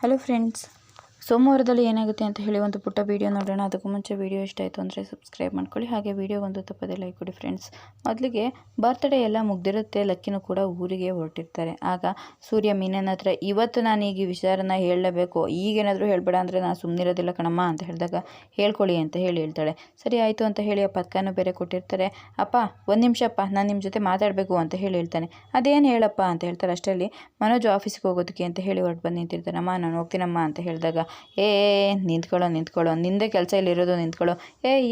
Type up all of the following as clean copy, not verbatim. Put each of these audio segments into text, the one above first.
Hello friends, ಸೋಮವಾರದಲ್ಲಿ ಏನಾಗುತ್ತೆ ಅಂತ ಹೇಳಿ ಒಂದು ಪುಟ್ಟ ವೀಡಿಯೋ ನೋಡೋಣ. ಅದಕ್ಕೂ ಮುಂಚೆ ವೀಡಿಯೋ ಇಷ್ಟ ಆಯಿತು ಅಂದರೆ ಸಬ್ಸ್ಕ್ರೈಬ್ ಮಾಡ್ಕೊಳ್ಳಿ. ಹಾಗೆ ವೀಡಿಯೋ ಒಂದು ತಪ್ಪದೆ ಲೈಕ್ ಕೊಡಿ ಫ್ರೆಂಡ್ಸ್. ಮೊದಲಿಗೆ ಬರ್ತ್ಡೇ ಎಲ್ಲ ಮುಗ್ದಿರುತ್ತೆ, ಲಕ್ಕಿನೂ ಕೂಡ ಊರಿಗೆ ಹೊರಟಿರ್ತಾರೆ. ಆಗ ಸೂರ್ಯ ಮೀನನ ಹತ್ರ ಇವತ್ತು ನಾನು ಈಗ ಈ ವಿಚಾರನ ಹೇಳಲೇಬೇಕು, ಈಗೇನಾದರೂ ಹೇಳಬೇಡ ಅಂದರೆ ನಾನು ಸುಮ್ಮನಿರೋದಿಲ್ಲ ಕಣಮ್ಮ ಅಂತ ಹೇಳಿದಾಗ ಹೇಳ್ಕೊಳ್ಳಿ ಅಂತ ಹೇಳ್ತಾಳೆ. ಸರಿ ಆಯಿತು ಅಂತ ಹೇಳಿ ಆ ಪದಕನೂ ಬೇರೆ ಕೊಟ್ಟಿರ್ತಾರೆ. ಅಪ್ಪ ಒಂದು ನಿಮಿಷಪ್ಪ, ನಾನು ನಿಮ್ಮ ಜೊತೆ ಮಾತಾಡಬೇಕು ಅಂತ ಹೇಳ್ತಾನೆ. ಅದೇನು ಹೇಳಪ್ಪ ಅಂತ ಹೇಳ್ತಾರೆ. ಅಷ್ಟರಲ್ಲಿ ಮನೋಜ್ ಆಫೀಸ್ಗೆ ಹೋಗೋದಕ್ಕೆ ಅಂತ ಹೇಳಿ ಹೊರಟು ಬಂದು ನಿಂತಿರ್ತಾನೆ. ಅಮ್ಮ ನಾನು ಹೋಗ್ತೀನಮ್ಮ ಅಂತ ಹೇಳಿದಾಗ ನಿಂತ್ಕೊಳ್ಳೋ ನಿಂದೇ ಕೆಲಸ ಇಲ್ಲಿರೋದು, ನಿಂತ್ಕೊಳ್ಳೋ.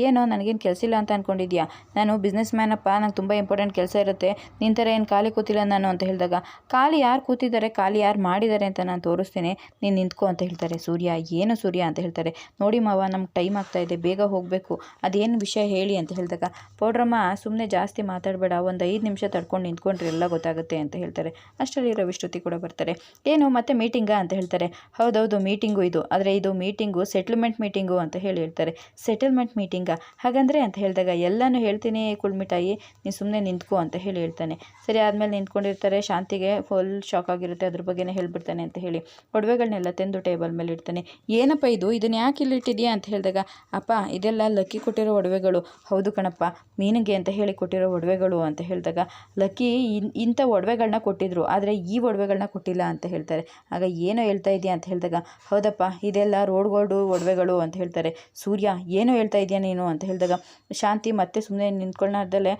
ಏನೋ ನನಗೇನು ಕೆಲಸ ಇಲ್ಲ ಅಂತ ಅಂದ್ಕೊಂಡಿದ್ಯಾ? ನಾನು ಬಿಸ್ನೆಸ್ ಮ್ಯಾನಪ್ಪ, ನಂಗೆ ತುಂಬ ಇಂಪಾರ್ಟೆಂಟ್ ಕೆಲಸ ಇರುತ್ತೆ, ನಿನ್ನ ಥರ ಏನು ಖಾಲಿ ಕೂತಿಲ್ಲ ನಾನು ಅಂತ ಹೇಳಿದಾಗ ಖಾಲಿ ಯಾರು ಕೂತಿದ್ದಾರೆ, ಖಾಲಿ ಯಾರು ಮಾಡಿದ್ದಾರೆ ಅಂತ ನಾನು ತೋರಿಸ್ತೀನಿ, ನೀನು ನಿಂತ್ಕೊ ಅಂತ ಹೇಳ್ತಾರೆ. ಸೂರ್ಯ ಏನು ಸೂರ್ಯ ಅಂತ ಹೇಳ್ತಾರೆ. ನೋಡಿ ಮಾವ, ನಮ್ಗೆ ಟೈಮ್ ಆಗ್ತಾ ಇದೆ, ಬೇಗ ಹೋಗಬೇಕು, ಅದೇನು ವಿಷಯ ಹೇಳಿ ಅಂತ ಹೇಳಿದಾಗ ಪೌಡ್ರಮ್ಮ ಸುಮ್ಮನೆ ಜಾಸ್ತಿ ಮಾತಾಡಬೇಡ, ಒಂದು 5 ನಿಮಿಷ ತಡ್ಕೊಂಡು ನಿಂತ್ಕೊಂಡ್ರೆ ಎಲ್ಲ ಗೊತ್ತಾಗುತ್ತೆ ಅಂತ ಹೇಳ್ತಾರೆ. ಅಷ್ಟರಲ್ಲಿ ರವಿಶ್ರುತಿ ಕೂಡ ಬರ್ತಾರೆ. ಏನು ಮತ್ತೆ ಮೀಟಿಂಗಾ ಅಂತ ಹೇಳ್ತಾರೆ. ಹೌದೌದು ಮೀಟಿಂಗು ಇದು, ಆದರೆ ಇದು ಮೀಟಿಂಗು ಸೆಟಲ್ಮೆಂಟ್ ಮೀಟಿಂಗು ಅಂತ ಹೇಳ್ತಾರೆ. ಸೆಟಲ್ಮೆಂಟ್ ಮೀಟಿಂಗಾ? ಹಾಗಂದರೆ ಅಂತ ಹೇಳಿದಾಗ ಎಲ್ಲನೂ ಹೇಳ್ತೀನಿ ಕುಳ್ಮಿಠಾಯಿ, ನೀನು ಸುಮ್ಮನೆ ನಿಂತ್ಕೋ ಅಂತ ಹೇಳ್ತಾನೆ. ಸರಿ ಆದಮೇಲೆ ನಿಂತ್ಕೊಂಡಿರ್ತಾರೆ. ಶಾಂತಿಗೆ ಫುಲ್ ಶಾಕ್ ಆಗಿರುತ್ತೆ, ಅದ್ರ ಬಗ್ಗೆನೇ ಹೇಳ್ಬಿಡ್ತಾನೆ ಅಂತ ಹೇಳಿ ಒಡವೆಗಳನ್ನೆಲ್ಲ ತಂದು ಟೇಬಲ್ ಮೇಲೆ ಇಡ್ತಾನೆ. ಏನಪ್ಪ ಇದು, ಇದನ್ನು ಯಾಕೆ ಇಲ್ಲಿ ಇಟ್ಟಿದೆಯಾ ಅಂತ ಹೇಳಿದಾಗ ಅಪ್ಪ ಇದೆಲ್ಲ ಲಕ್ಕಿ ಕೊಟ್ಟಿರೋ ಒಡವೆಗಳು. ಹೌದು ಕಣಪ್ಪ, ಮೀನಿಗೆ ಅಂತ ಹೇಳಿ ಕೊಟ್ಟಿರೋ ಒಡವೆಗಳು ಅಂತ ಹೇಳಿದಾಗ ಲಕ್ಕಿ ಇಂಥ ಒಡವೆಗಳನ್ನ ಕೊಟ್ಟಿದ್ರು, ಆದರೆ ಈ ಒಡವೆಗಳನ್ನ ಕೊಟ್ಟಿಲ್ಲ ಅಂತ ಹೇಳ್ತಾರೆ. ಆಗ ಏನೋ ಹೇಳ್ತಾ ಇದೆಯಾ ಅಂತ ಹೇಳಿದಾಗ ಹೌದಪ್ಪ ಇದೆಲ್ಲ ರೋಡ್ ಗೋಲ್ಡು ಒಡವೆಗಳು ಅಂತ ಹೇಳ್ತಾರೆ. ಸೂರ್ಯ ಏನು ಹೇಳ್ತಾ ಇದೆಯಾ ನೀನು ಅಂತ ಹೇಳಿದಾಗ ಶಾಂತಿ ಮತ್ತೆ ಸುಮ್ಮನೆ ನಿಂತ್ಕೊಳ್ಳೋದಲ್ಲೇ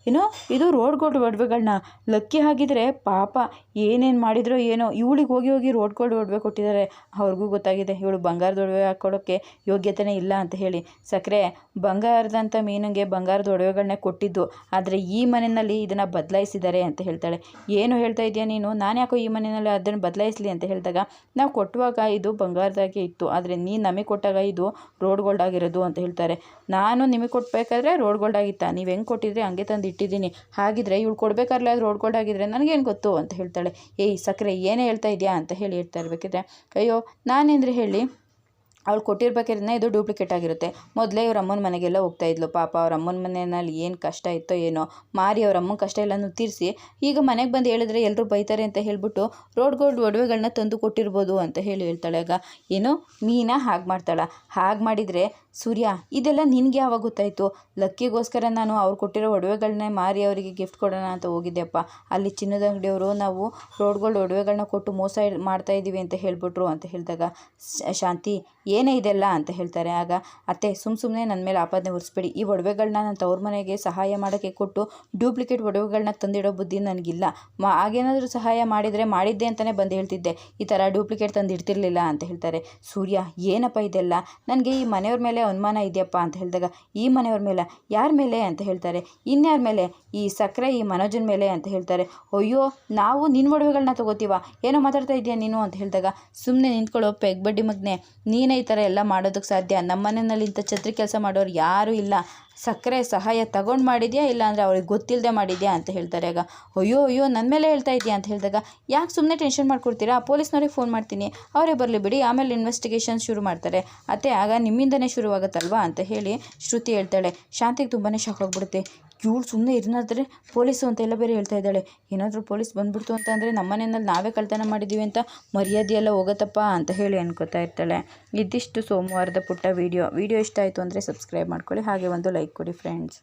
ಏನೋ ಇದು ರೋಡ್ ಗೋಲ್ಡ್ ಒಡವೆಗಳನ್ನ ಲಕ್ಕಿ ಹಾಗಿದ್ರೆ ಪಾಪ ಏನೇನು ಮಾಡಿದ್ರೋ ಏನೋ, ಇವಳಿಗೆ ಹೋಗಿ ರೋಡ್ ಗೋಲ್ಡ್ ಒಡವೆ ಕೊಟ್ಟಿದ್ದಾರೆ. ಅವ್ರಿಗೂ ಗೊತ್ತಾಗಿದೆ ಇವಳು ಬಂಗಾರದ ಒಡವೆ ಹಾಕ್ಕೊಳ್ಳೋಕ್ಕೆ ಯೋಗ್ಯತೆಯೇ ಇಲ್ಲ ಅಂತ ಹೇಳಿ. ಸಕ್ಕರೆ ಬಂಗಾರದಂಥ ಮೀನಿಗೆ ಬಂಗಾರದ ಒಡವೆಗಳನ್ನೇ ಕೊಟ್ಟಿದ್ದು, ಆದರೆ ಈ ಮನೆಯಲ್ಲಿ ಇದನ್ನು ಬದಲಾಯಿಸಿದ್ದಾರೆ ಅಂತ ಹೇಳ್ತಾಳೆ. ಏನು ಹೇಳ್ತಾ ಇದೆಯಾ ನೀನು? ನಾನು ಯಾಕೋ ಈ ಮನೆಯಲ್ಲಿ ಅದನ್ನು ಬದಲಾಯಿಸಲಿ ಅಂತ ಹೇಳಿದಾಗ ನಾವು ಕೊಟ್ಟುವಾಗ ಇದು ಬಂಗಾರದಾಗೆ ಇತ್ತು, ಆದರೆ ನೀನು ನಮಗೆ ಕೊಟ್ಟಾಗ ಇದು ರೋಡ್ ಗೋಲ್ಡ್ ಆಗಿರೋದು ಅಂತ ಹೇಳ್ತಾರೆ. ನಾನು ನಿಮಗೆ ಕೊಟ್ಟಬೇಕಾದ್ರೆ ರೋಡ್ ಗೋಲ್ಡ್ ಆಗಿತ್ತಾ? ನೀವು ಹೆಂಗೆ ಕೊಟ್ಟಿದ್ರೆ ಹಂಗೆ ತಂದು ಇಟ್ಟಿದ್ದೀನಿ, ಹಾಗಿದ್ರೆ ಇವಳು ಕೊಡಬೇಕಾದ್ರೆ ಅದು ರೋಡ್ ಗೋಲ್ಡ್ ಆಗಿದ್ರೆ ನನಗೇನು ಗೊತ್ತು ಅಂತ ಹೇಳ್ತಾಳೆ. ಸಕ್ಕರೆ ಏನೇ ಹೇಳ್ತಾ ಇದೆಯಾ ಅಂತ ಹೇಳ್ತಾ ಇರಬೇಕಿದ್ರೆ ಅಯ್ಯೋ ನಾನೇಂದ್ರೆ ಹೇಳಿ, ಅವಳು ಕೊಟ್ಟಿರ್ಬೇಕಾದ್ರೆ ಇದು ಡೂಪ್ಲಿಕೇಟ್ ಆಗಿರುತ್ತೆ. ಮೊದಲೇ ಇವ್ರ ಅಮ್ಮನ ಮನೆಗೆಲ್ಲ ಹೋಗ್ತಾ ಇದ್ಲು, ಪಾಪ ಅವ್ರ ಅಮ್ಮನ ಮನೆಯಲ್ಲಿ ಏನು ಕಷ್ಟ ಇತ್ತೋ ಏನೋ, ಮಾರಿ ಅವ್ರ ಅಮ್ಮನ ಕಷ್ಟ ಎಲ್ಲನೂ ತೀರಿಸಿ ಈಗ ಮನೆಗೆ ಬಂದು ಹೇಳಿದ್ರೆ ಎಲ್ಲರೂ ಬೈತಾರೆ ಅಂತ ಹೇಳ್ಬಿಟ್ಟು ರೋಡ್ ಗೋಲ್ಡ್ ಒಡವೆಗಳನ್ನ ತಂದು ಕೊಟ್ಟಿರ್ಬೋದು ಅಂತ ಹೇಳ್ತಾಳೆ. ಆಗ ಏನು ಮೀನಾ ಹಾಗೆ ಮಾಡ್ತಾಳ? ಹಾಗೆ ಮಾಡಿದರೆ ಸೂರ್ಯ ಇದೆಲ್ಲ ನಿನಗೆ ಯಾವಾಗ ಗೊತ್ತಾಯಿತು? ಲಕ್ಕಿಗೋಸ್ಕರ ನಾನು ಅವ್ರು ಕೊಟ್ಟಿರೋ ಒಡವೆಗಳನ್ನೇ ಮಾರಿ ಅವರಿಗೆ ಗಿಫ್ಟ್ ಕೊಡೋಣ ಅಂತ ಹೋಗಿದ್ದೆಪ್ಪ. ಅಲ್ಲಿ ಚಿನ್ನದ ಅಂಗಡಿಯವರು ನಾವು ರೋಡ್ ಗೋಲ್ಡ್ ಒಡವೆಗಳನ್ನ ಕೊಟ್ಟು ಮೋಸ ಮಾಡ್ತಾ ಇದ್ದೀವಿ ಅಂತ ಹೇಳ್ಬಿಟ್ರು ಅಂತ ಹೇಳಿದಾಗ ಶಾಂತಿ ಏನೇ ಇದೆಲ್ಲ ಅಂತ ಹೇಳ್ತಾರೆ. ಆಗ ಅತ್ತೆ ಸುಮ್ಮನೆ ನನ್ನ ಮೇಲೆ ಆಪಾದನೆ ಹೊರಿಸ್ಬೇಡಿ, ಈ ಒಡವೆಗಳನ್ನ ನಾನು ತವ್ರ ಮನೆಗೆ ಸಹಾಯ ಮಾಡೋಕ್ಕೆ ಕೊಟ್ಟು ಡೂಪ್ಲಿಕೇಟ್ ಒಡವೆಗಳನ್ನ ತಂದಿಡೋ ಬುದ್ಧಿ ನನಗಿಲ್ಲ. ಹಾಗೇನಾದರೂ ಸಹಾಯ ಮಾಡಿದ್ದೆ ಅಂತಲೇ ಬಂದು ಹೇಳ್ತಿದ್ದೆ, ಈ ಥರ ಡೂಪ್ಲಿಕೇಟ್ ತಂದು ಇಡ್ತಿರ್ಲಿಲ್ಲ ಅಂತ ಹೇಳ್ತಾರೆ. ಸೂರ್ಯ ಏನಪ್ಪ ಇದೆಲ್ಲ, ನನಗೆ ಈ ಮನೆಯವ್ರ ಮೇಲೆ ಅನುಮಾನ ಇದೆಯಪ್ಪ ಅಂತ ಹೇಳಿದಾಗ ಈ ಮನೆಯವ್ರ ಮೇಲೆ? ಯಾರ ಮೇಲೆ ಅಂತ ಹೇಳ್ತಾರೆ. ಇನ್ಯಾರ ಮೇಲೆ? ಈ ಸಕ್ಕರೆ ಈ ಮನೋಜನ ಮೇಲೆ ಅಂತ ಹೇಳ್ತಾರೆ. ಅಯ್ಯೋ ನಾವು ನಿನ್ನ ಒಡವೆಗಳನ್ನ ತಗೋತೀವ, ಏನೋ ಮಾತಾಡ್ತಾ ಇದೆಯಾ ನೀನು ಅಂತ ಹೇಳಿದಾಗ ಸುಮ್ಮನೆ ನಿಂತ್ಕೊಳ್ಳೋ ಪೆಗ್ ಬಡ್ಡಿ ಮಗನೆ, ನೀನೇ ಈ ಥರ ಎಲ್ಲ ಮಾಡೋದಕ್ಕೆ ಸಾಧ್ಯ? ನಮ್ಮ ಮನೆಯಲ್ಲಿ ಇಂಥ ಛತ್ರಿ ಕೆಲಸ ಮಾಡೋರು ಯಾರೂ ಇಲ್ಲ. ಸಕ್ಕರೆ ಸಹಾಯ ತಗೊಂಡು ಮಾಡಿದ್ಯಾ ಇಲ್ಲ ಅಂದರೆ ಅವ್ರಿಗೆ ಗೊತ್ತಿಲ್ಲದೆ ಮಾಡಿದ್ಯಾ ಅಂತ ಹೇಳ್ತಾರೆ. ಆಗ ಅಯ್ಯೋ ನನ್ನ ಮೇಲೆ ಹೇಳ್ತಾ ಇದೆಯಾ ಅಂತ ಹೇಳಿದಾಗ ಯಾಕೆ ಸುಮ್ಮನೆ ಟೆನ್ಷನ್ ಮಾಡ್ಕೊಡ್ತೀರಾ, ಪೊಲೀಸ್ನವ್ರಿಗೆ ಫೋನ್ ಮಾಡ್ತೀನಿ, ಅವರೇ ಬರಲಿ ಬಿಡಿ, ಆಮೇಲೆ ಇನ್ವೆಸ್ಟಿಗೇಷನ್ ಶುರು ಮಾಡ್ತಾರೆ ಅತ್ತೆ, ಆಗ ನಿಮ್ಮಿಂದನೇ ಶುರುವಾಗುತ್ತಲ್ವಾ ಅಂತ ಹೇಳಿ ಶ್ರುತಿ ಹೇಳ್ತಾಳೆ. ಶಾಂತಿಗೆ ತುಂಬಾ ಶಾಕ್ ಆಗಿಬಿಡುತ್ತೆ. ಇವಳು ಸುಮ್ಮನೆ ಇರನಾದ್ರೆ ಪೊಲೀಸು ಅಂತ ಎಲ್ಲ ಬೇರೆ ಹೇಳ್ತಾ ಇದ್ದಾಳೆ. ಏನಾದರೂ ಪೊಲೀಸ್ ಬಂದ್ಬಿಡ್ತು ಅಂತ ಅಂದರೆ ನಮ್ಮ ಮನೆಯಲ್ಲಿ ನಾವೇ ಕಳ್ತನ ಮಾಡಿದ್ದೀವಿ ಅಂತ ಮರ್ಯಾದೆಯೆಲ್ಲ ಹೋಗುತ್ತಪ್ಪ ಅಂತ ಹೇಳಿ ಅನ್ಕೋತಾ ಇರ್ತಾಳೆ. ಇದಿಷ್ಟು ಸೋಮವಾರದ ಪುಟ್ಟ ವಿಡಿಯೋ ಇಷ್ಟ ಆಯಿತು ಅಂದರೆ ಸಬ್ಸ್ಕ್ರೈಬ್ ಮಾಡ್ಕೊಳ್ಳಿ, ಹಾಗೆ ಒಂದು ಲೈಕ್ ಕೊಡಿ ಫ್ರೆಂಡ್ಸ್.